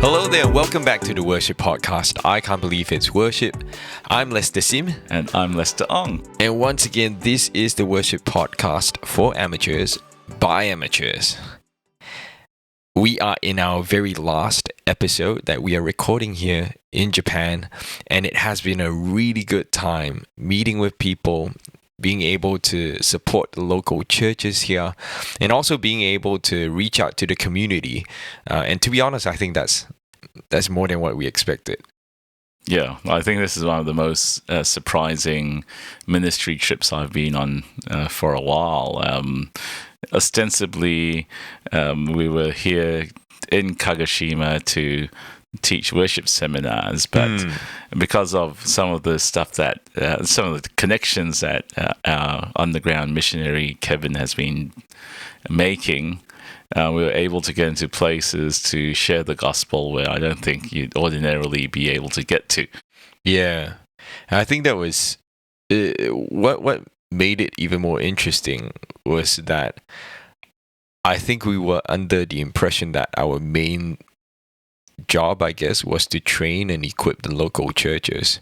Hello there, welcome back to the Worship Podcast. I can't believe it's worship. I'm Lester Sim. And I'm Lester Ong. And once again, this is the Worship Podcast for amateurs, by amateurs. We are in our very last episode that we are recording here in Japan. And it has been a really good time meeting with people, being able to support the local churches here, and also being able to reach out to the community. And to be honest, I think that's more than what we expected. Yeah, I think this is one of the most surprising ministry trips I've been on for a while. Ostensibly, we were here in Kagoshima to teach worship seminars, but because of some of the stuff that some of the connections that our underground missionary Kevin has been making, we were able to get into places to share the gospel where I don't think you'd ordinarily be able to get to. Yeah, I think that was what made it even more interesting was that I think we were under the impression that our main job, I guess, was to train and equip the local churches.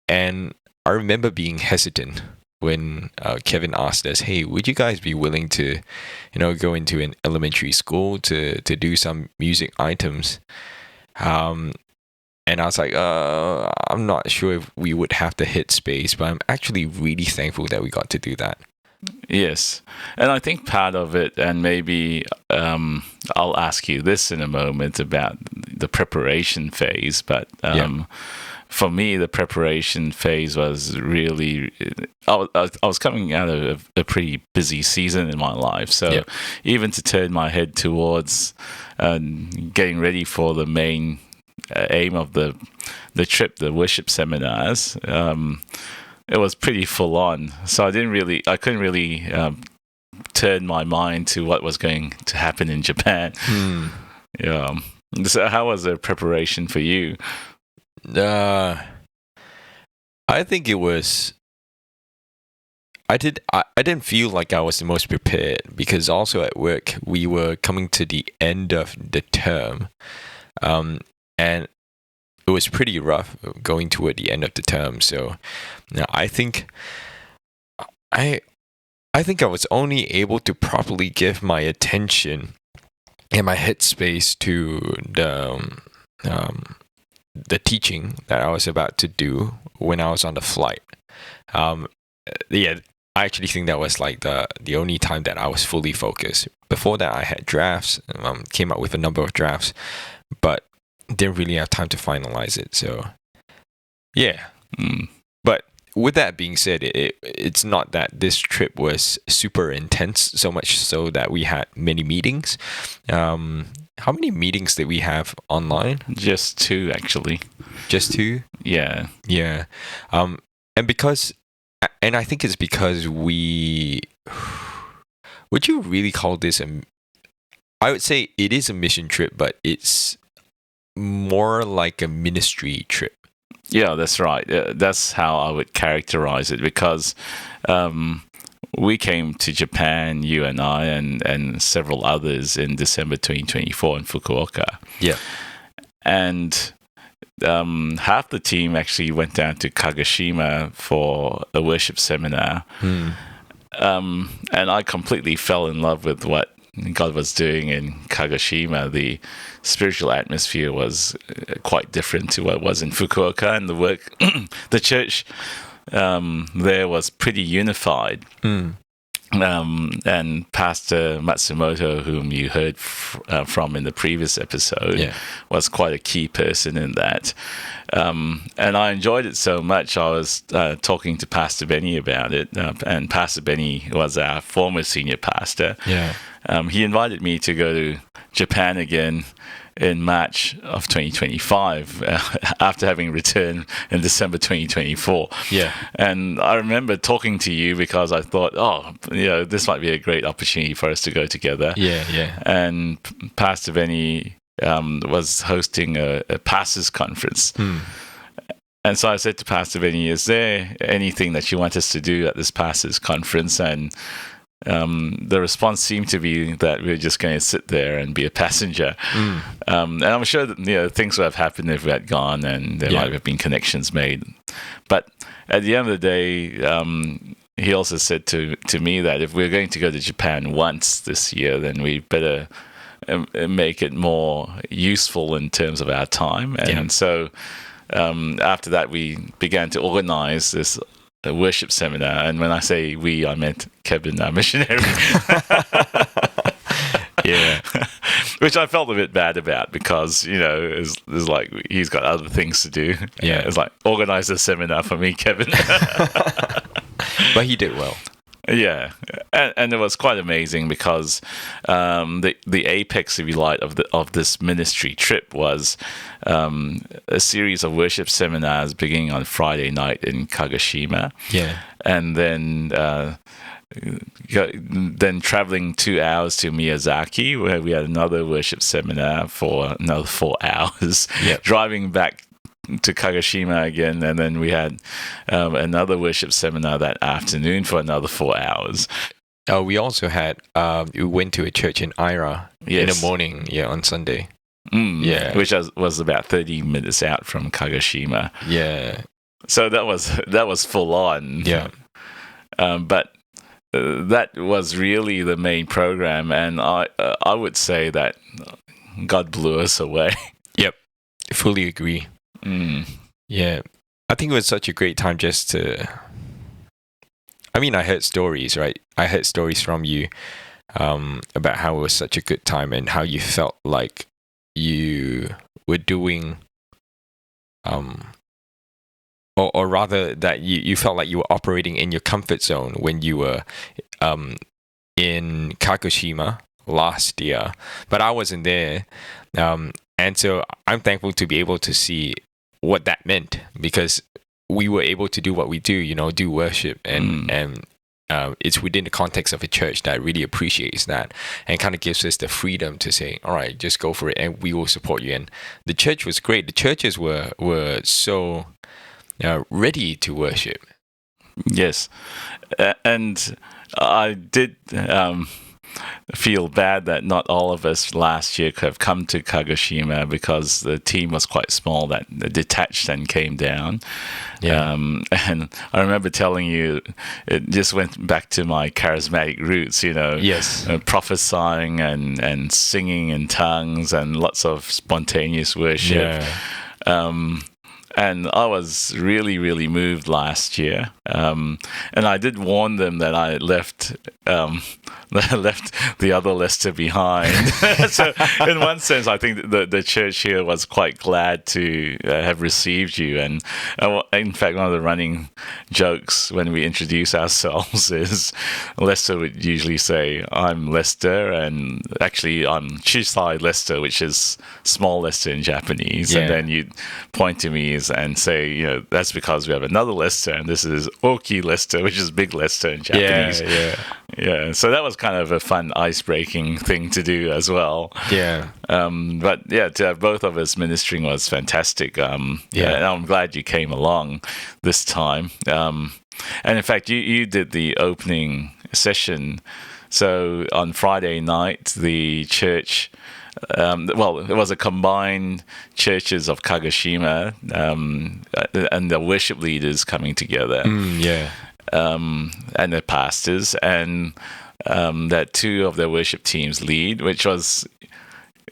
And I remember being hesitant when Kevin asked us, hey, would you guys be willing to, go into an elementary school to do some music items? And I was like, I'm not sure if we would have the headspace, but I'm actually really thankful that we got to do that. Yes. And I think part of it, and maybe I'll ask you this in a moment about the preparation phase, but for me, the preparation phase was really, I was coming out of a pretty busy season in my life. So even to turn my head towards getting ready for the main aim of the trip, the worship seminars, it was pretty full on. So I couldn't really turn my mind to what was going to happen in Japan. Yeah. So how was the preparation for you? I think it was. I didn't feel like I was the most prepared because also at work we were coming to the end of the term, and it was pretty rough going toward the end of the term. So now I think I was only able to properly give my attention and my headspace to the teaching that I was about to do when I was on the flight. I actually think that was like the only time that I was fully focused. Before that, I had drafts, came up with a number of drafts, but didn't really have time to finalize it. So, yeah. But with that being said, it's not that this trip was super intense, so much so that we had many meetings. How many meetings did we have online? Just 2, actually. Just 2? Yeah. Yeah. And I think it's because would you really call this I would say it is a mission trip, but it's more like a ministry trip. Yeah, that's right. That's how I would characterize it, because we came to Japan, you and I, and several others in December 2024 in Fukuoka. Yeah. And half the team actually went down to Kagoshima for a worship seminar. And I completely fell in love with what God was doing in Kagoshima. The spiritual atmosphere was quite different to what was in Fukuoka, and the church there was pretty unified. And Pastor Matsumoto, whom you heard from in the previous episode, was quite a key person in that. And I enjoyed it so much, I was talking to Pastor Benny about it, and Pastor Benny was our former senior pastor. He invited me to go to Japan again in March of 2025 after having returned in December 2024. And I remember talking to you because I thought, this might be a great opportunity for us to go together. And Pastor Benny was hosting a pastors conference. And so I said to Pastor Benny, is there anything that you want us to do at this pastors conference? And the response seemed to be that we were just going to sit there and be a passenger. And I'm sure that things would have happened if we had gone, and there might have been connections made. But at the end of the day, he also said to me that if we're going to go to Japan once this year, then we better make it more useful in terms of our time. And so after that, we began to organize this worship seminar. And when I say we, I meant Kevin, our missionary. Yeah. Which I felt a bit bad about because, it's like he's got other things to do. Yeah. It's like, organize a seminar for me, Kevin. But he did well. Yeah, and it was quite amazing because the apex, if you like, of this ministry trip was a series of worship seminars beginning on Friday night in Kagoshima. Yeah, and then traveling 2 hours to Miyazaki, where we had another worship seminar for another 4 hours. Yep. Driving back to Kagoshima again, and then we had another worship seminar that afternoon for another 4 hours. We also had we went to a church in Aira in the morning, on Sunday. Which was about 30 minutes out from Kagoshima. Yeah. So that was full on. Yeah. But that was really the main program, and I would say that God blew us away. Yep. Fully agree. Yeah, I think it was such a great time just to. I mean, I heard stories, right? I heard stories from you about how it was such a good time and how you felt like you were doing, or rather that you felt like you were operating in your comfort zone when you were in Kagoshima last year, but I wasn't there, and so I'm thankful to be able to see what that meant, because we were able to do what we do, do worship, and it's within the context of a church that really appreciates that and kind of gives us the freedom to say, all right, just go for it and we will support you. And the church was great. The churches were so ready to worship. Yes, and I did feel bad that not all of us last year could have come to Kagoshima because the team was quite small, that detached and came down. Yeah. And I remember telling you, it just went back to my charismatic roots, Yes. Prophesying and singing in tongues and lots of spontaneous worship. Yeah. And I was really, really moved last year. And I did warn them that I left the other Lester behind. So in one sense, I think the church here was quite glad to have received you. And in fact, one of the running jokes when we introduce ourselves is Lester would usually say, I'm Lester, and actually I'm Chisai Lester, which is small Lester in Japanese. Yeah. And then you'd point to me and say, that's because we have another Lester, and this is Oki Lester, which is big Lester in Japanese. Yeah. So that was kind of a fun ice-breaking thing to do as well. Yeah. But yeah, to have both of us ministering was fantastic. And I'm glad you came along this time. And in fact, you did the opening session. So on Friday night, the church. It was a combined churches of Kagoshima and the worship leaders coming together. And the pastors, and that two of their worship teams lead, which was,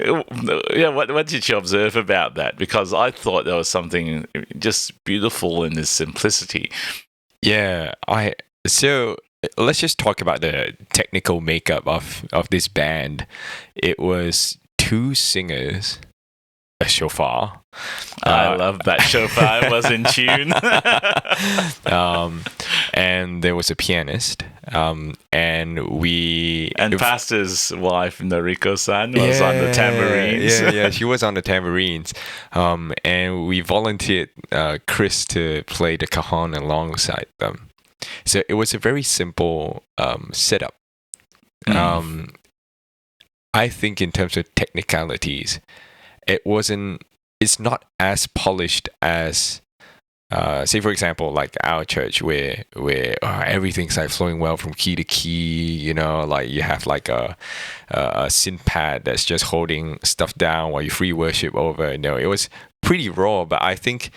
what did you observe about that? Because I thought there was something just beautiful in this simplicity. Yeah, so let's just talk about the technical makeup of this band. It was 2 singers, a shofar. I love that shofar. It was in tune. And there was a pianist. And pastor's wife, Noriko-san, was on the tambourines. Yeah, she was on the tambourines. And we volunteered Chris to play the cajon alongside them. So it was a very simple setup. I think in terms of technicalities, it's not as polished as say for example, like our church where everything's like flowing well from key to key, you know, like you have like a synth pad that's just holding stuff down while you free worship over. You know, it was pretty raw, but I think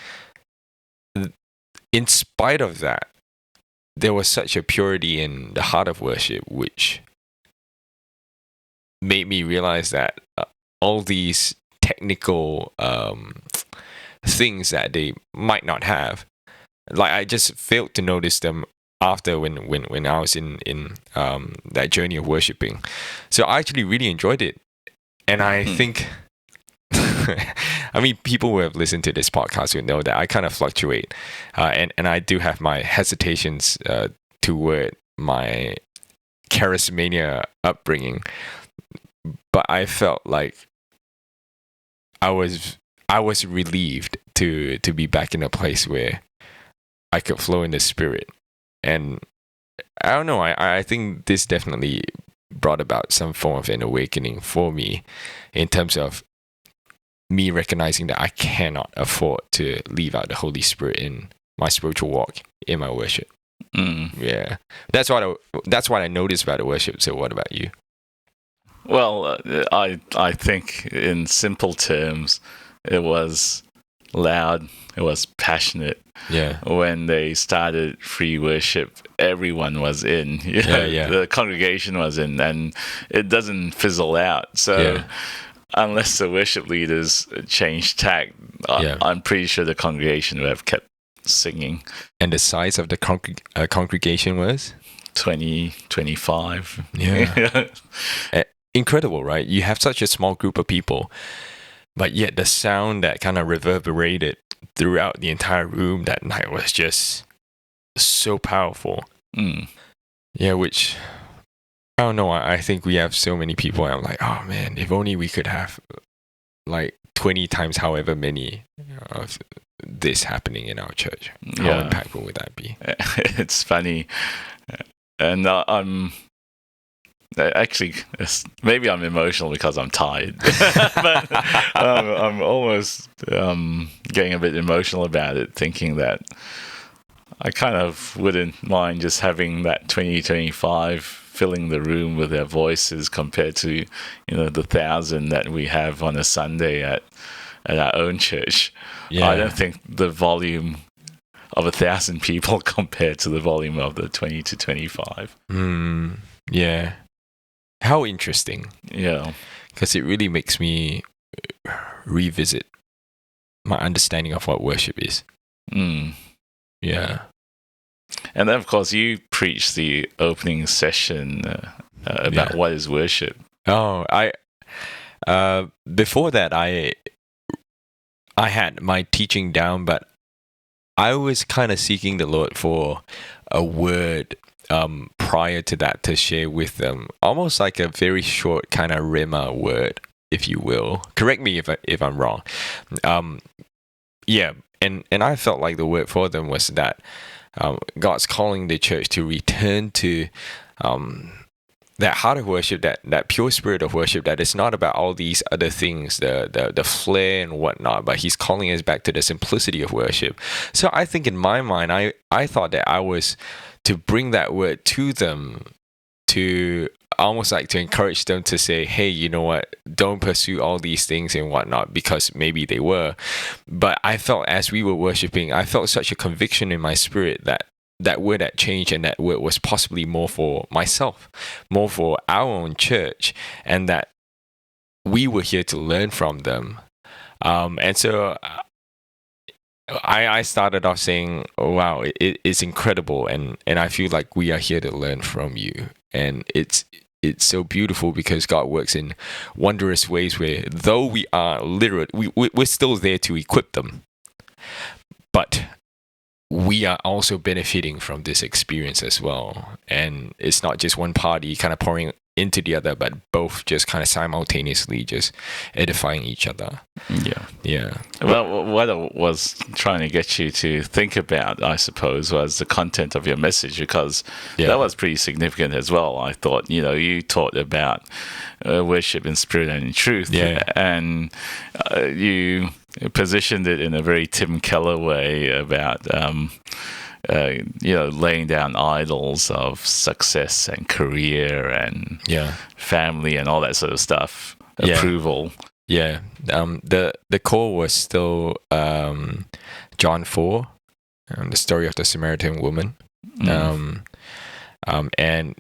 in spite of that, there was such a purity in the heart of worship, which made me realize that all these technical things that they might not have, like I just failed to notice them after when I was in that journey of worshiping. So I actually really enjoyed it, and I think I mean, people who have listened to this podcast would know that I kind of fluctuate, and I do have my hesitations toward my charismania upbringing, but I felt like I was relieved to be back in a place where I could flow in the spirit. And I don't know, I think this definitely brought about some form of an awakening for me in terms of me recognizing that I cannot afford to leave out the Holy Spirit in my spiritual walk, in my worship. Yeah, that's what I noticed about the worship. So what about you? Well, I think in simple terms, it was loud, it was passionate. Yeah. When they started free worship, everyone was in. Yeah. The congregation was in, and it doesn't fizzle out. So unless the worship leaders changed tack, I'm pretty sure the congregation would have kept singing. And the size of the congregation was? 20, 25. Yeah. Incredible, right? You have such a small group of people, but yet the sound that kind of reverberated throughout the entire room that night was just so powerful. Yeah, which, I don't know, I think we have so many people, and I'm like, oh man, if only we could have like 20 times however many of this happening in our church. How impactful would that be? It's funny. And I'm actually, maybe I'm emotional because I'm tired, but I'm almost getting a bit emotional about it, thinking that I kind of wouldn't mind just having that 20-25 filling the room with their voices compared to, the 1,000 that we have on a Sunday at our own church. Yeah. I don't think the volume of 1,000 people compared to the volume of the 20-25. Yeah. How interesting. Yeah. Because it really makes me revisit my understanding of what worship is. Yeah. And then, of course, you preached the opening session about what is worship. Oh, before that, I had my teaching down, but I was kind of seeking the Lord for a word prior to that to share with them, almost like a very short kind of rhema word, if you will. Correct me if I'm wrong. Yeah, and I felt like the word for them was that God's calling the church to return to that heart of worship, that pure spirit of worship, that is not about all these other things, the flair and whatnot, but He's calling us back to the simplicity of worship. So I think in my mind, I thought that I was to bring that word to them, to almost like to encourage them to say, hey, you know what, don't pursue all these things and whatnot, because maybe they were. But I felt as we were worshiping, I felt such a conviction in my spirit that word had changed, and that word was possibly more for myself, more for our own church, and that we were here to learn from them. And so I started off saying, oh, wow, it's incredible, and I feel like we are here to learn from you. And it's so beautiful because God works in wondrous ways where, though we are literate, we're still there to equip them, but we are also benefiting from this experience as well. And it's not just one party kind of pouring into the other, but both just kind of simultaneously just edifying each other. Yeah. Well, what I was trying to get you to think about, I suppose, was the content of your message, because that was pretty significant as well. I thought, you taught about worship in spirit and in truth, and you positioned it in a very Tim Keller way about laying down idols of success and career and family and all that sort of stuff, approval. Yeah. The core was still John 4, the story of the Samaritan woman. And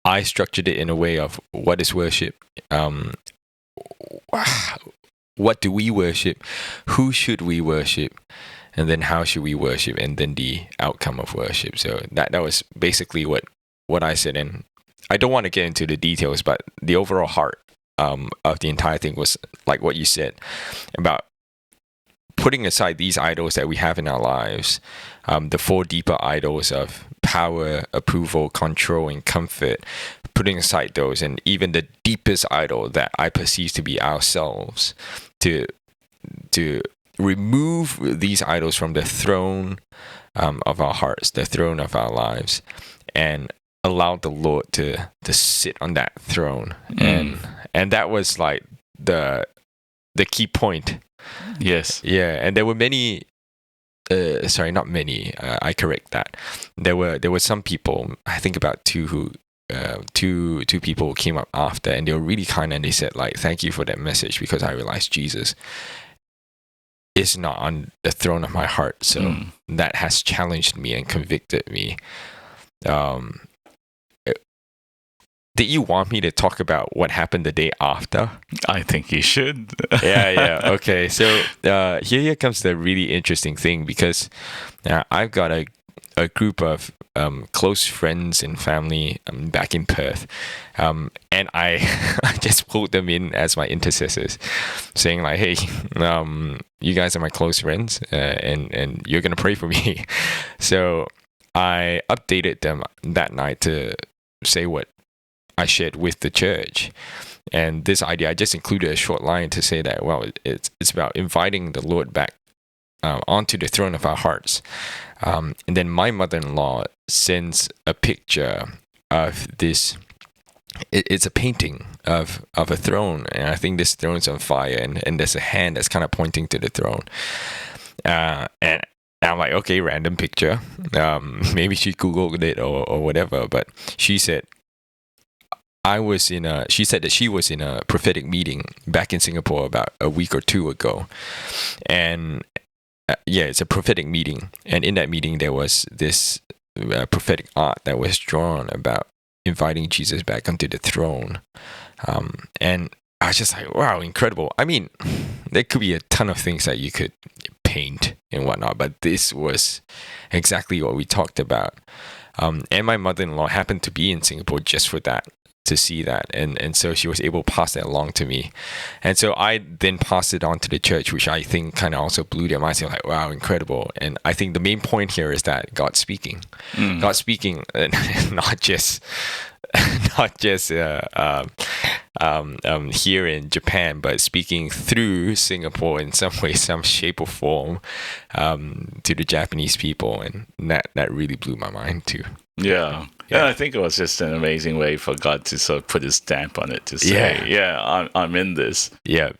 I structured it in a way of what is worship, what do we worship, who should we worship, and then how should we worship, and then the outcome of worship. So that was basically what I said. And I don't want to get into the details, but the overall heart of the entire thing was like what you said about putting aside these idols that we have in our lives, the 4 deeper idols of power, approval, control, and comfort, putting aside those, and even the deepest idol that I perceive to be ourselves, to remove these idols from the throne of our hearts, the throne of our lives, and allow the Lord to sit on that throne. And that was like the key point. Yes. Yeah, and there were many. Sorry, not many. I correct that. There were some people. I think about 2 who. Two people who came up after, and they were really kind, and they said like, "Thank you for that message, because I realized Jesus is not on the throne of my heart." So that has challenged me and convicted me. Did you want me to talk about what happened the day after? I think you should. Yeah. Okay. So here comes the really interesting thing, because I've got a group of close friends and family back in Perth, and I just pulled them in as my intercessors, saying like, "Hey, you guys are my close friends, and you're gonna pray for me." So I updated them that night to say what I shared with the church. And this idea, I just included a short line to say that, well, it's about inviting the Lord back onto the throne of our hearts. And then my mother-in-law sends a picture of this. It's a painting of a throne, and I think this throne's on fire, and there's a hand that's kind of pointing to the throne. And I'm like, okay, random picture. Maybe she Googled it or whatever. But she said, she said that she was in a prophetic meeting back in Singapore about a week or 2 ago. And it's a prophetic meeting. And in that meeting, there was this prophetic art that was drawn about inviting Jesus back onto the throne. And I was just like, wow, incredible. I mean, there could be a ton of things that you could paint and whatnot, but this was exactly what we talked about. And my mother-in-law happened to be in Singapore just for that, to see that, and so she was able to pass that along to me, and so I then passed it on to the church, which I think kind of also blew their minds. They're like, wow, incredible. And I think the main point here is that God's speaking, not just here in Japan, but speaking through Singapore in some way, some shape or form, to the Japanese people, and that really blew my mind too. Yeah. I think it was just an amazing way for God to sort of put his stamp on it, to say, I'm in this. Yeah.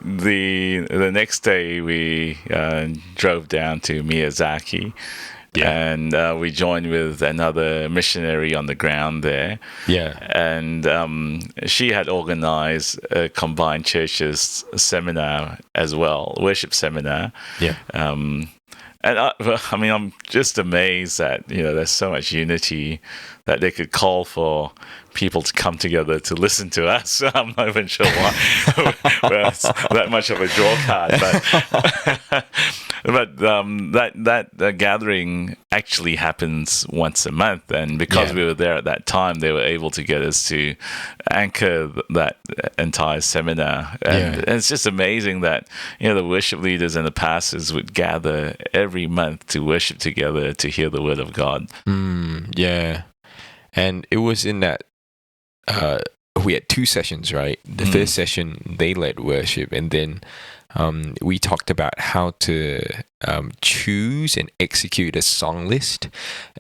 The next day we drove down to Miyazaki. And we joined with another missionary on the ground there. And she had organized a combined churches seminar as well, worship seminar. And I'm just amazed that, there's so much unity that they could call for people to come together to listen to us. I'm not even sure why well, it's that much of a draw card, but that gathering actually happens once a month, and because we were there at that time, they were able to get us to anchor that entire seminar. And it's just amazing that the worship leaders and the pastors would gather every month to worship together, to hear the word of God. And it was in that we had 2 sessions, right? The first session, they led worship, and then we talked about how to choose and execute a song list.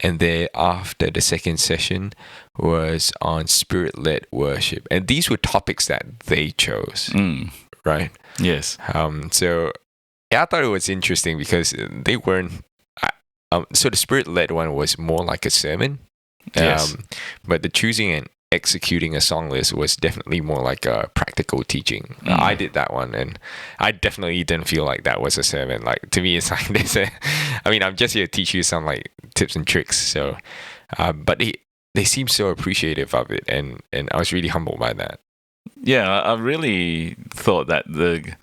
And thereafter, the second session was on spirit-led worship. And these were topics that they chose, right? Yes. So I thought it was interesting because they weren't... so the spirit-led one was more like a sermon. Yes. But the choosing and executing a song list was definitely more like a practical teaching. I did that one, and I definitely didn't feel like that was a sermon. Like, to me, it's like I'm just here to teach you some like tips and tricks. So, but they seem so appreciative of it, and I was really humbled by that. Yeah, I really thought that the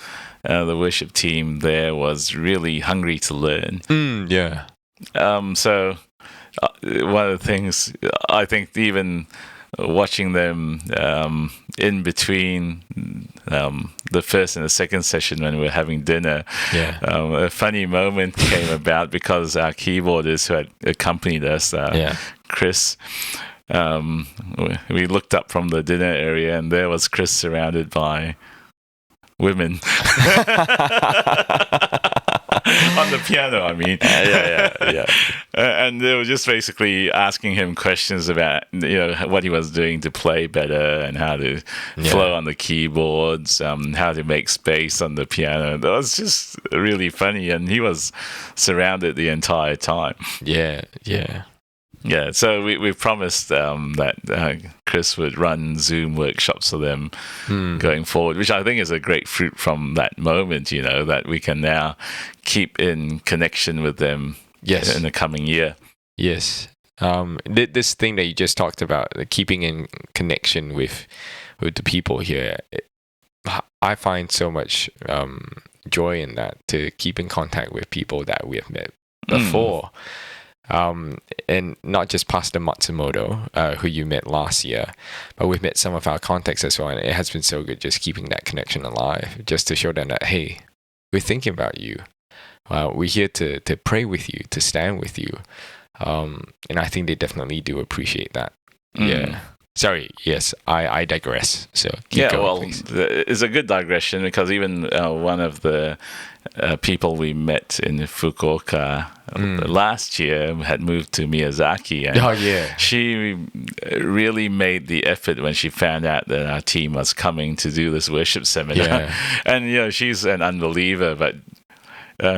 worship team there was really hungry to learn. Yeah. So one of the things I think, even watching them in between the first and the second session when we were having dinner, a funny moment came about because our keyboardist who had accompanied us, Chris, we looked up from the dinner area and there was Chris surrounded by women. On the piano, I mean. Yeah. And they were just basically asking him questions about, what he was doing to play better and how to flow on the keyboards, how to make space on the piano. That was just really funny, and he was surrounded the entire time. Yeah. Yeah, so we promised that Chris would run Zoom workshops for them going forward, which I think is a great fruit from that moment, that we can now keep in connection with them in the coming year. Yes. This thing that you just talked about, keeping in connection with the people here, I find so much joy in that, to keep in contact with people that we have met before. And not just Pastor Matsumoto, who you met last year, but we've met some of our contacts as well, and it has been so good just keeping that connection alive, just to show them that, hey, we're thinking about you. We're here to pray with you, to stand with you. And I think they definitely do appreciate that. Yeah. Sorry, yes, I digress. So keep going, please. It's a good digression, because even one of the people we met in Fukuoka last year had moved to Miyazaki, and she really made the effort when she found out that our team was coming to do this worship seminar. And she's an unbeliever, but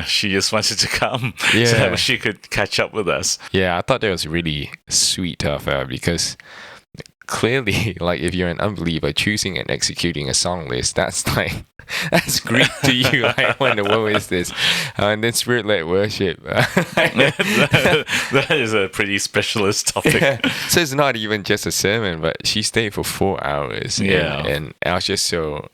she just wanted to come so she could catch up with us. I thought that was really sweet of her, because clearly, like, if you're an unbeliever, choosing and executing a song list, that's Greek to you. Like, what is this? And then spirit-led worship. That is a pretty specialist topic. So it's not even just a sermon, but she stayed for 4 hours. And I was just so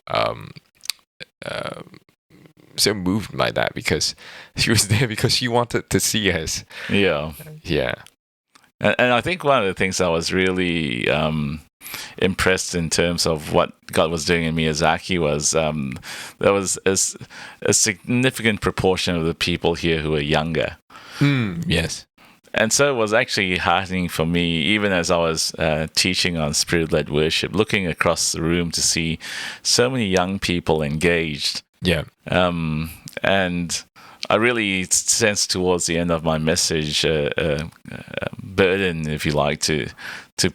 moved by that, because she was there because she wanted to see us. Yeah. And I think one of the things I was really impressed in terms of what God was doing in Miyazaki was there was a significant proportion of the people here who were younger. Yes. And so it was actually heartening for me, even as I was teaching on spirit-led worship, looking across the room to see so many young people engaged. Yeah. And I really sensed towards the end of my message a burden, if you like, to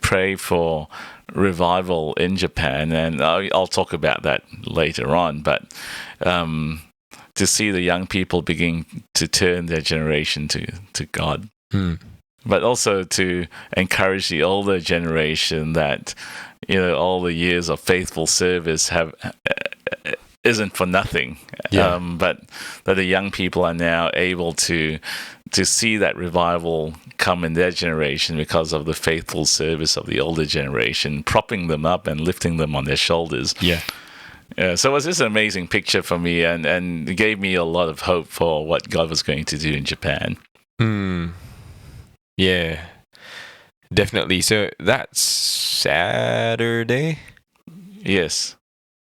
pray for revival in Japan, and I'll talk about that later on. But to see the young people begin to turn their generation to God, but also to encourage the older generation that all the years of faithful service isn't for nothing, but that the young people are now able to see that revival come in their generation because of the faithful service of the older generation, propping them up and lifting them on their shoulders. So it was just an amazing picture for me, and it gave me a lot of hope for what God was going to do in Japan. Yeah, definitely. So that's Saturday? Yes.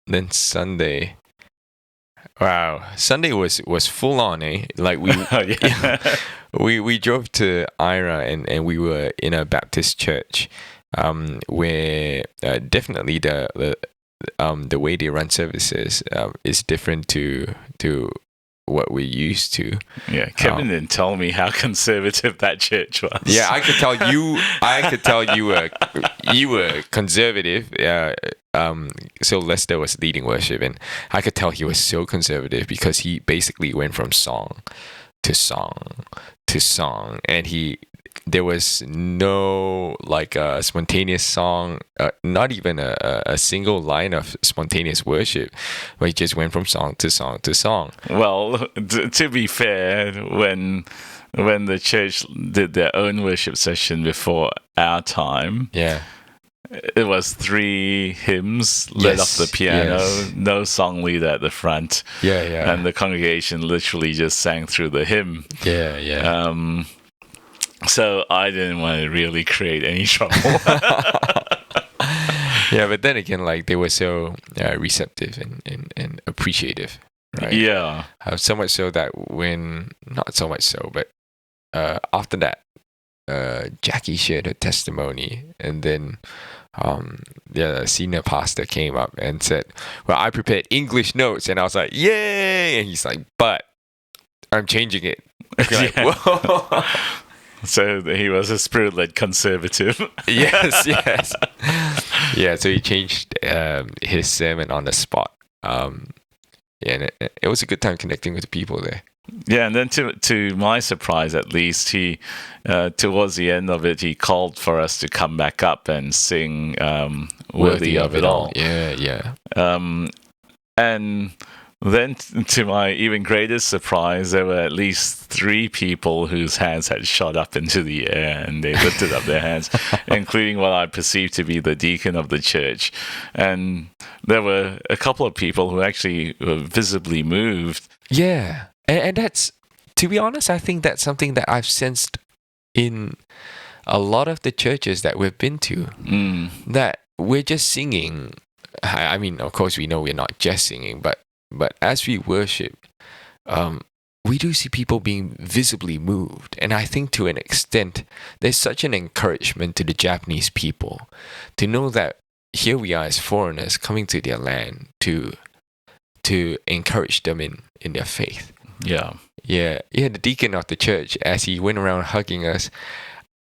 Then Sunday. Wow, Sunday was full on, eh? Like we drove to Aira, and we were in a Baptist church, where definitely the the way they run services is different to what we're used to. Yeah, Kevin didn't tell me how conservative that church was. Yeah, I could tell you. I could tell you were conservative. So Lester was leading worship, and I could tell he was so conservative because he basically went from song to song to song, and there was no like a spontaneous song, not even a single line of spontaneous worship, but he just went from song to song to song. Well, to be fair, when the church did their own worship session before our time, it was 3 hymns led off the piano, no song leader at the front. And the congregation literally just sang through the hymn. So I didn't want to really create any trouble. Yeah, but then again, like they were so receptive and appreciative, right? Yeah. So much so that not so much so, but after that, Jackie shared her testimony, and then the senior pastor came up and said, "Well, I prepared English notes," and I was like, "Yay!" And he's like, "But I'm changing it." Like, whoa. So he was a spirit-led conservative. Yes. Yeah, so he changed his sermon on the spot. And it was a good time connecting with the people there. Yeah, and then to my surprise, at least, he towards the end of it, he called for us to come back up and sing "Worthy of It All." Yeah. And then, to my even greater surprise, there were at least 3 people whose hands had shot up into the air, and they lifted up their hands, including what I perceived to be the deacon of the church. And there were a couple of people who actually were visibly moved. Yeah, and that's, to be honest, I think that's something that I've sensed in a lot of the churches that we've been to, that we're just singing. I mean, of course, we know we're not just singing, but as we worship, we do see people being visibly moved. And I think to an extent, there's such an encouragement to the Japanese people to know that here we are as foreigners coming to their land to encourage them in their faith. Yeah, the deacon of the church, as he went around hugging us,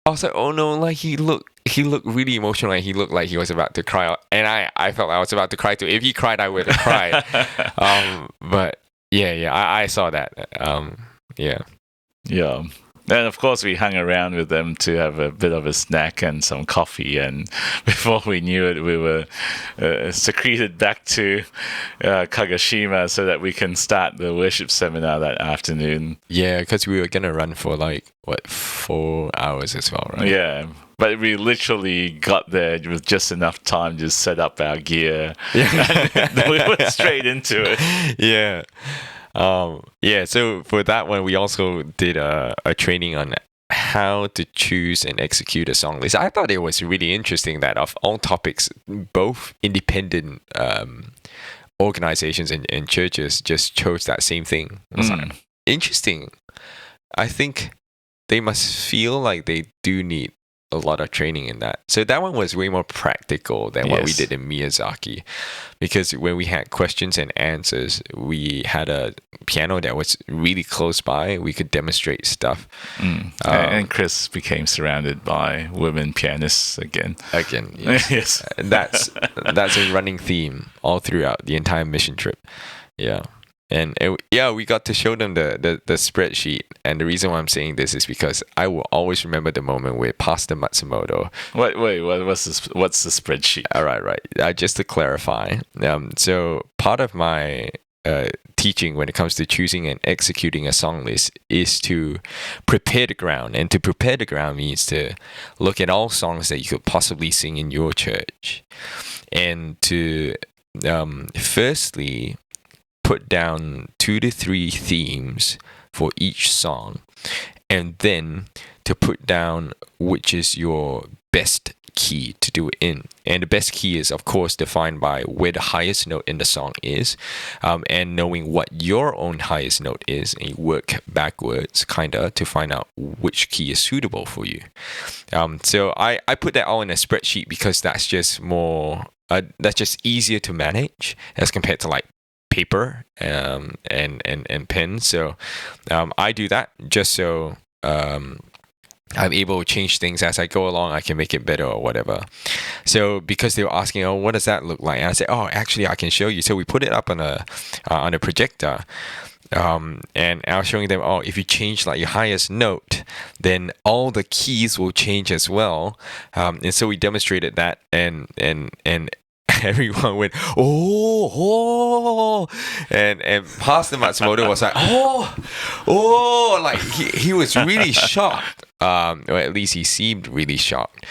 I was like, oh no, like he looked really emotional, and he looked like he was about to cry out. And I felt I was about to cry too. If he cried, I would have cried. But I saw that. Yeah. And of course, we hung around with them to have a bit of a snack and some coffee. And before we knew it, we were secreted back to Kagoshima so that we can start the worship seminar that afternoon. Yeah, because we were going to run for 4 hours as well, right? Yeah. But we literally got there with just enough time to set up our gear. And we went straight into it. Yeah. So for that one, we also did a training on how to choose and execute a song list. I thought it was really interesting that of all topics, both independent organizations and churches just chose that same thing. It was interesting. I think they must feel like they do need a lot of training in that. So that one was way more practical than what we did in Miyazaki, because when we had questions and answers, we had a piano that was really close by. We could demonstrate stuff. And Chris became surrounded by women pianists again. Yes. That's a running theme all throughout the entire mission trip. Yeah. And we got to show them the spreadsheet. And the reason why I'm saying this is because I will always remember the moment where Pastor Matsumoto... Wait, what's the spreadsheet? All right. Just to clarify. So part of my teaching when it comes to choosing and executing a song list is to prepare the ground. And to prepare the ground means to look at all songs that you could possibly sing in your church. And to firstly... put down 2 to 3 themes for each song, and then to put down which is your best key to do it in. And the best key is, of course, defined by where the highest note in the song is, and knowing what your own highest note is, and you work backwards, kinda, to find out which key is suitable for you. So I put that all in a spreadsheet because that's just more, that's just easier to manage as compared to like paper and pen. So I do that just so I'm able to change things as I go along. I can make it better or whatever. So because they were asking, oh, what does that look like? And I said, oh, actually, I can show you. So we put it up on a projector. And I was showing them, oh, if you change like your highest note, then all the keys will change as well. And so we demonstrated that, and everyone went, oh, and Pastor Matsumoto was like, oh, like he was really shocked. Or at least he seemed really shocked.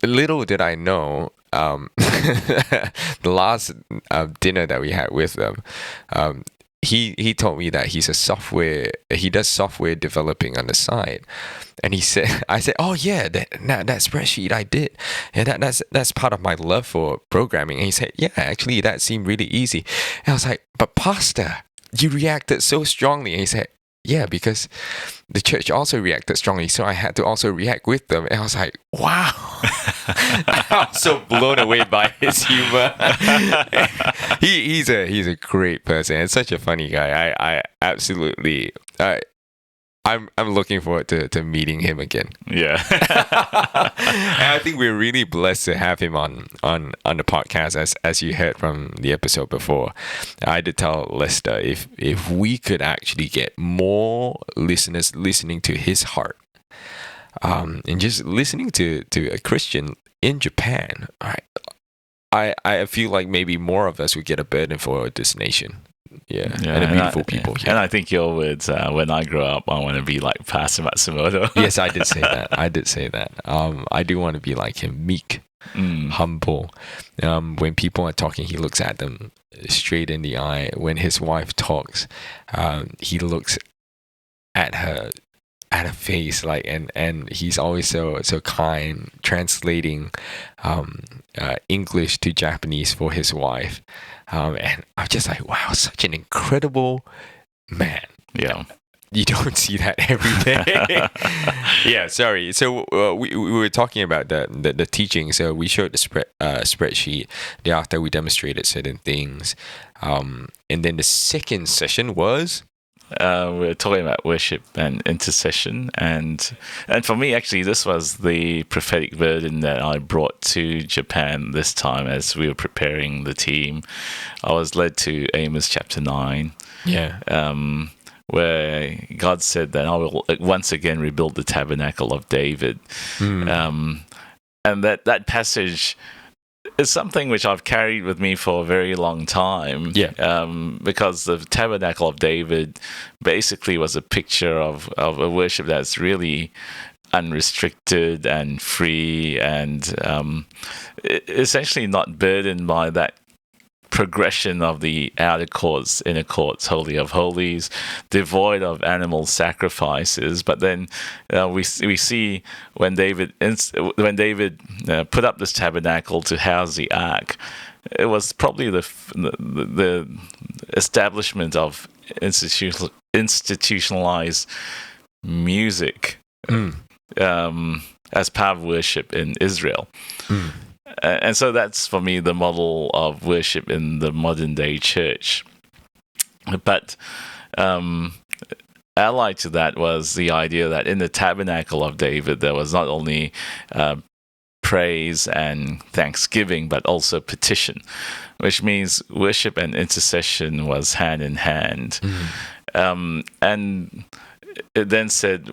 Little did I know, the last dinner that we had with them, he told me that he does software developing on the side. And I said, oh yeah, that spreadsheet I did. Yeah, that's part of my love for programming. And he said, yeah, actually that seemed really easy. And I was like, but Pastor, you reacted so strongly. And he said, yeah, because the church also reacted strongly, so I had to also react with them. And I was like, wow. I was so blown away by his humor. He's a great person and such a funny guy. I absolutely, I'm looking forward to meeting him again. Yeah. And I think we're really blessed to have him on the podcast, as you heard from the episode before. I did tell Lester, if we could actually get more listeners listening to his heart, and just listening to a Christian in Japan, I feel like maybe more of us would get a burden for this nation. Yeah, and the beautiful people here. And I think your words, when I grow up, I want to be like Pastor Matsumoto. Yes, I did say that. I do want to be like him, meek, humble. When people are talking, he looks at them straight in the eye. When his wife talks, he looks at her face, like, and he's always so kind, translating English to Japanese for his wife. And I'm just like, wow, such an incredible man. Yeah. You don't see that every day. Yeah, sorry. So we were talking about the teaching. So we showed the spreadsheet. Thereafter, we demonstrated certain things. And then the second session was... we're talking about worship and intercession, and for me, actually, this was the prophetic burden that I brought to Japan this time as we were preparing the team. I was led to Amos chapter 9, where God said that I will once again rebuild the tabernacle of David, and that passage is something which I've carried with me for a very long time. Because the tabernacle of David basically was a picture of a worship that's really unrestricted and free, and essentially not burdened by that progression of the outer courts, inner courts, holy of holies, devoid of animal sacrifices. But then we see when David put up this tabernacle to house the ark, it was probably the establishment of institutionalized music as part of worship in Israel. And so that's, for me, the model of worship in the modern day church. But allied to that was the idea that in the tabernacle of David, there was not only praise and thanksgiving, but also petition, which means worship and intercession was hand in hand. And it then said,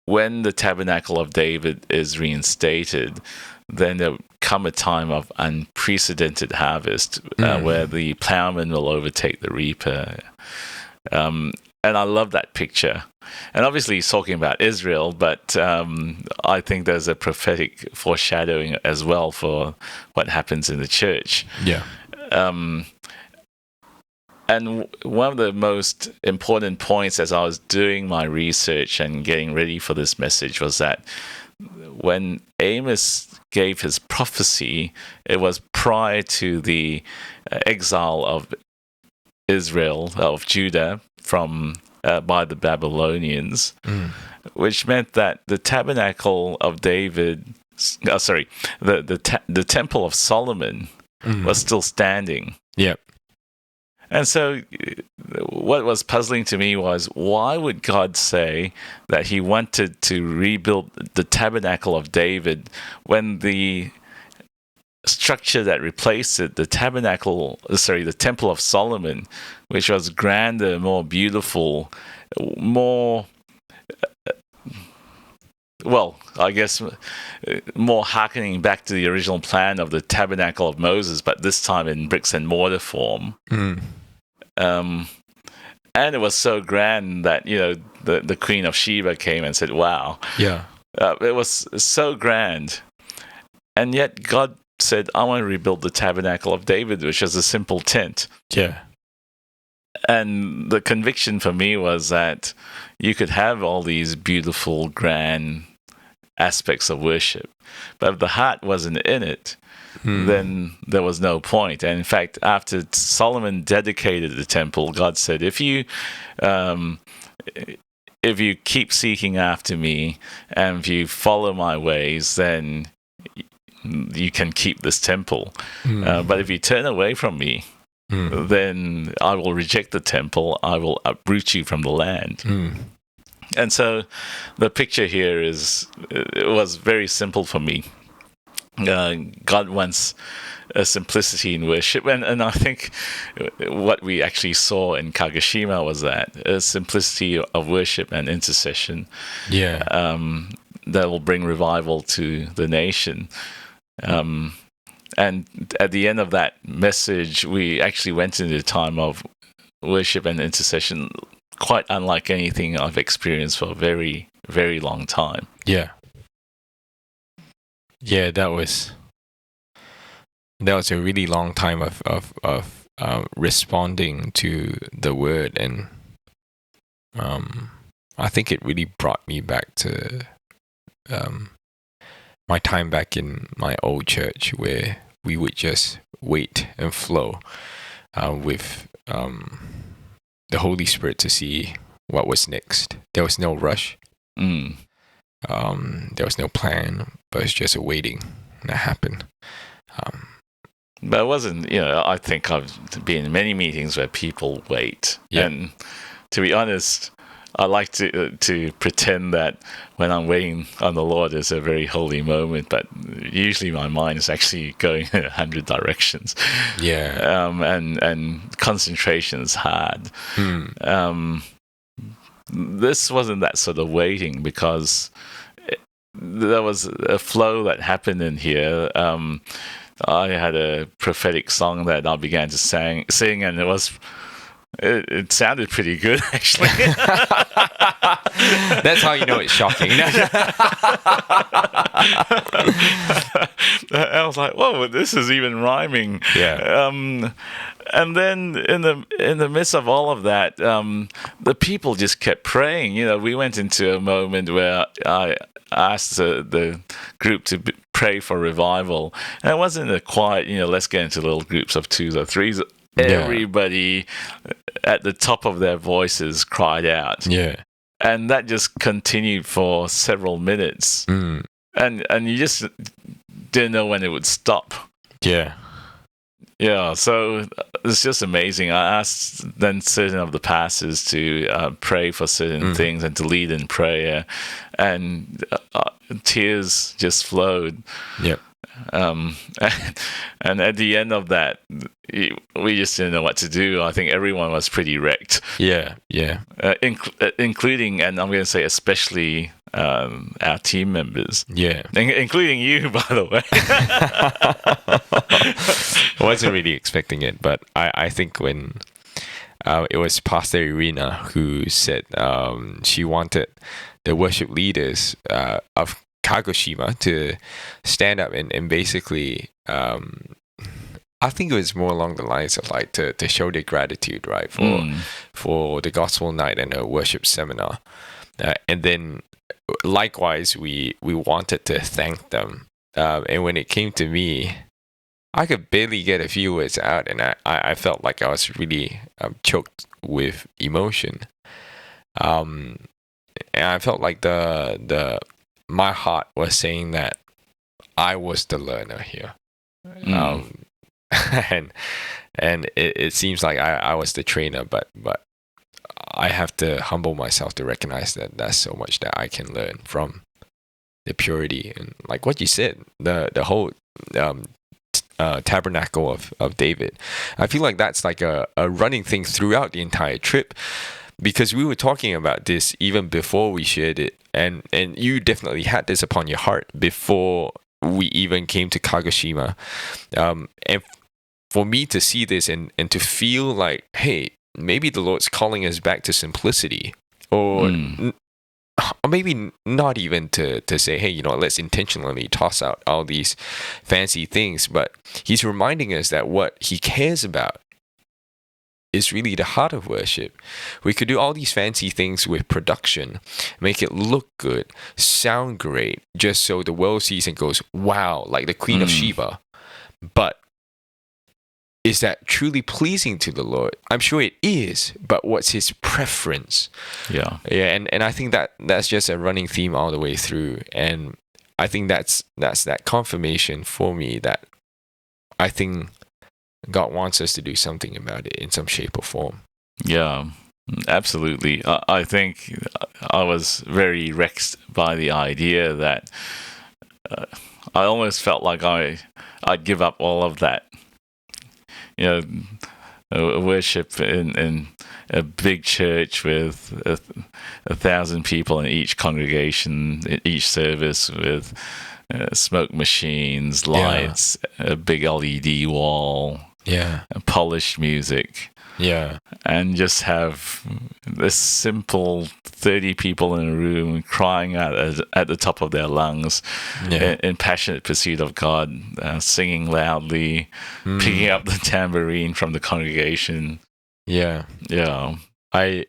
when the tabernacle of David is reinstated, then there will come a time of unprecedented harvest where the plowman will overtake the reaper. And I love that picture. And obviously he's talking about Israel, but I think there's a prophetic foreshadowing as well for what happens in the church. Yeah. And one of the most important points as I was doing my research and getting ready for this message was that when Amos gave his prophecy, it was prior to the exile of Israel, of Judah, from by the Babylonians, which meant that the tabernacle of David, the temple of Solomon was still standing. Yep. And so what was puzzling to me was, why would God say that he wanted to rebuild the tabernacle of David when the structure that replaced it, the temple of Solomon, which was grander, more beautiful, more, I guess, more harkening back to the original plan of the tabernacle of Moses, but this time in bricks and mortar form. And it was so grand that, the Queen of Sheba came and said, wow. Yeah. It was so grand. And yet God said, I want to rebuild the tabernacle of David, which is a simple tent. Yeah. And the conviction for me was that you could have all these beautiful, grand aspects of worship, but if the heart wasn't in it, then there was no point. And in fact, after Solomon dedicated the temple, God said, if you keep seeking after me and if you follow my ways, then you can keep this temple. But if you turn away from me, then I will reject the temple. I will uproot you from the land. And so the picture here it was very simple for me. God wants a simplicity in worship. And I think what we actually saw in Kagoshima was that a simplicity of worship and intercession. Yeah. That will bring revival to the nation. And at the end of that message, we actually went into a time of worship and intercession quite unlike anything I've experienced for a very, very long time. Yeah. Yeah, that was a really long time of responding to the word, and I think it really brought me back to my time back in my old church, where we would just wait and flow with the Holy Spirit to see what was next. There was no rush. There was no plan, but it's just a waiting that happened. But it wasn't, I think I've been in many meetings where people wait. Yeah. And to be honest, I like to pretend that when I'm waiting on the Lord, it's a very holy moment, but usually my mind is actually going in 100 directions. Yeah. And concentration is hard. This wasn't that sort of waiting, because there was a flow that happened in here. I had a prophetic song that I began to sing, and it sounded pretty good, actually. That's how you know it's shocking. I was like, whoa, this is even rhyming. Yeah. And then in the midst of all of that, the people just kept praying. We went into a moment where I asked the group to pray for revival. And it wasn't a quiet, let's get into little groups of twos or threes. Everybody at the top of their voices cried out. Yeah. And that just continued for several minutes. And you just didn't know when it would stop. Yeah. Yeah, so it's just amazing. I asked then certain of the pastors to pray for certain things and to lead in prayer, and tears just flowed. Yep. And at the end of that, we just didn't know what to do. I think everyone was pretty wrecked. Yeah, yeah. Including, and I'm going to say especially, our team members. Yeah. Including you, by the way. I wasn't really expecting it, but I think when it was Pastor Irina who said she wanted the worship leaders of Kagoshima to stand up and basically, I think it was more along the lines of like to show their gratitude, right, for the gospel night and a worship seminar, and then likewise, we wanted to thank them. And when it came to me, I could barely get a few words out, and I felt like I was really choked with emotion. And I felt like my heart was saying that I was the learner here. And it seems like I was the trainer, but I have to humble myself to recognize that there's so much that I can learn from the purity, and like what you said, the whole tabernacle of David. I feel like that's like a running thing throughout the entire trip, because we were talking about this even before we shared it, and you definitely had this upon your heart before we even came to Kagoshima. And for me to see this and to feel like, hey, maybe the Lord's calling us back to simplicity, or maybe not even to say, hey, let's intentionally toss out all these fancy things, but he's reminding us that what he cares about is really the heart of worship. We could do all these fancy things with production, make it look good, sound great, just so the world sees and goes, wow, like the Queen of Sheba. But is that truly pleasing to the Lord? I'm sure it is, but what's his preference? Yeah. And I think that's just a running theme all the way through. And I think that's that confirmation for me that I think God wants us to do something about it in some shape or form. Yeah, absolutely. I think I was very vexed by the idea that I almost felt like I'd give up all of that. Worship in a big church with 1,000 people in each congregation, in each service, with smoke machines, lights, a big LED wall, polished music. Yeah. And just have this simple 30 people in a room crying out at the top of their lungs in passionate pursuit of God, singing loudly, picking up the tambourine from the congregation. Yeah. Yeah. I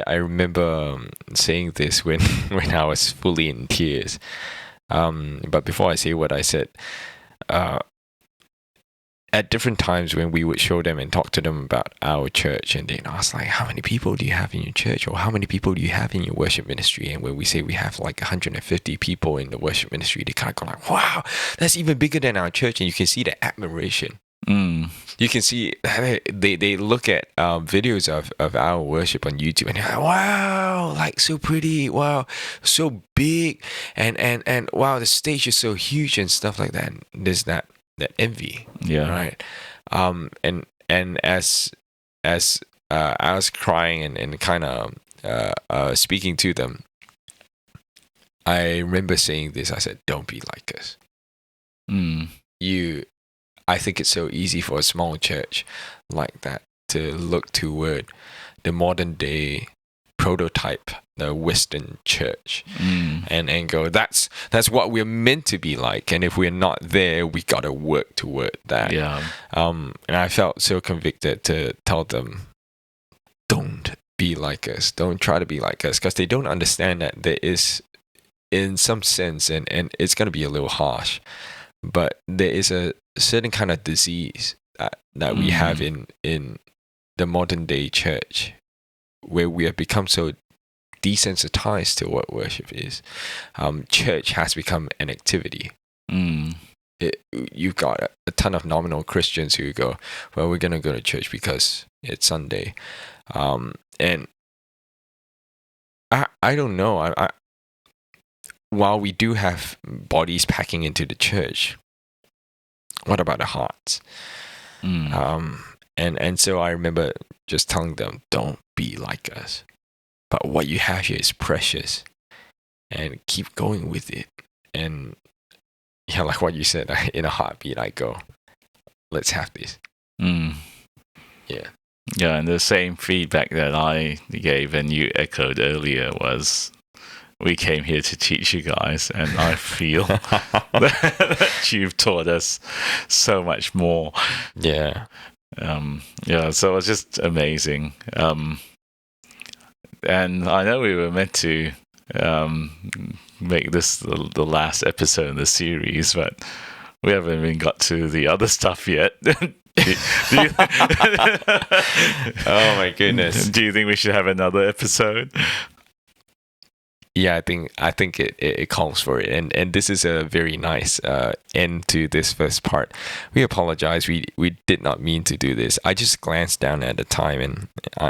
remember saying this when I was fully in tears. But before I say what I said, at different times when we would show them and talk to them about our church, and they'd ask like, how many people do you have in your church, or how many people do you have in your worship ministry? And when we say we have like 150 people in the worship ministry, they kind of go like, wow, that's even bigger than our church. And you can see the admiration. You can see they look at videos of our worship on YouTube, and they're like, wow, like so pretty, wow, so big, and wow, the stage is so huge and stuff like that. And there's that envy, right? And as I was crying and kind of speaking to them, I remember saying this. I said, don't be like us. I think it's so easy for a small church like that to look toward the modern day prototype, the Western church, and go, that's what we're meant to be like, and if we're not there, we gotta work toward that. And I felt so convicted to tell them, don't be like us, don't try to be like us, because they don't understand that there is, in some sense, and it's gonna be a little harsh, but there is a certain kind of disease that we have in the modern day church, where we have become so desensitized to what worship is. Church has become an activity. You've got a ton of nominal Christians who go, well, we're going to go to church because it's Sunday. And I don't know. While we do have bodies packing into the church, what about the hearts? And so I remember just telling them, don't be like us. But what you have here is precious, and keep going with it. And like what you said, in a heartbeat, I go, let's have this. Yeah, and the same feedback that I gave and you echoed earlier was, we came here to teach you guys, and I feel that you've taught us so much more. Yeah. So it's just amazing. And I know we were meant to make this the last episode in the series, but we haven't even got to the other stuff yet. Oh my goodness. Do you think we should have another episode? Yeah, I think it calls for it, and this is a very nice end to this first part. We apologize. We did not mean to do this. I just glanced down at the time, and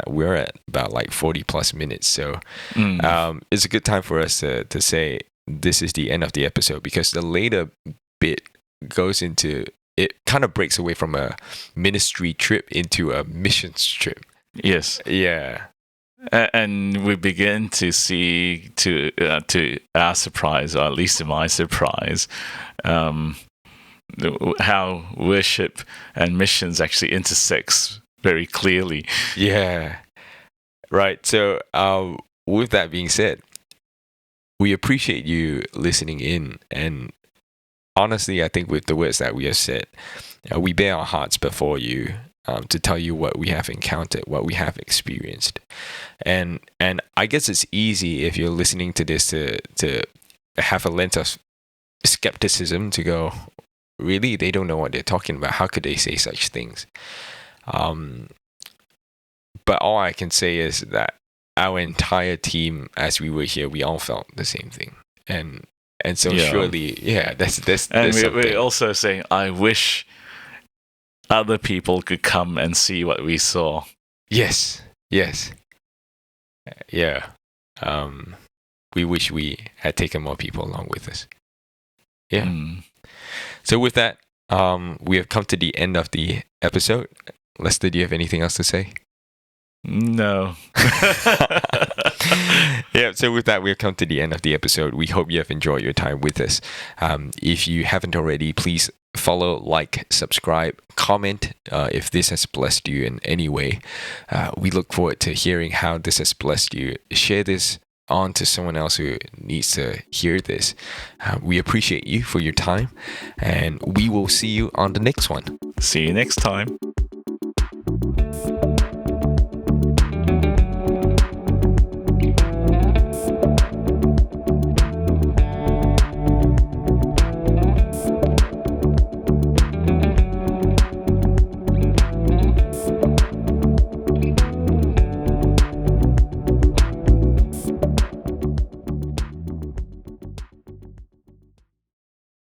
we're at about like 40 plus minutes. So it's a good time for us to say this is the end of the episode, because the later bit goes into, it kind of breaks away from a ministry trip into a missions trip. Yes. Yeah. And we begin to see, to our surprise, or at least to my surprise, how worship and missions actually intersects very clearly. Yeah. Right. So with that being said, we appreciate you listening in. And honestly, I think with the words that we have said, we bare our hearts before you. To tell you what we have encountered, what we have experienced, and I guess it's easy if you're listening to this to have a lens of skepticism, to go, really, they don't know what they're talking about. How could they say such things? But all I can say is that our entire team, as we were here, we all felt the same thing, and so surely, that's and we're also saying, I wish other people could come and see what we saw. Yes. Yeah. We wish we had taken more people along with us. Yeah. So with that, we have come to the end of the episode. Lester, do you have anything else to say? No. Yeah, so with that, we have come to the end of the episode. We hope you have enjoyed your time with us. If you haven't already, please follow, like, subscribe, comment if this has blessed you in any way. We look forward to hearing how this has blessed you. Share this on to someone else who needs to hear this. We appreciate you for your time, and we will see you on the next one. See you next time.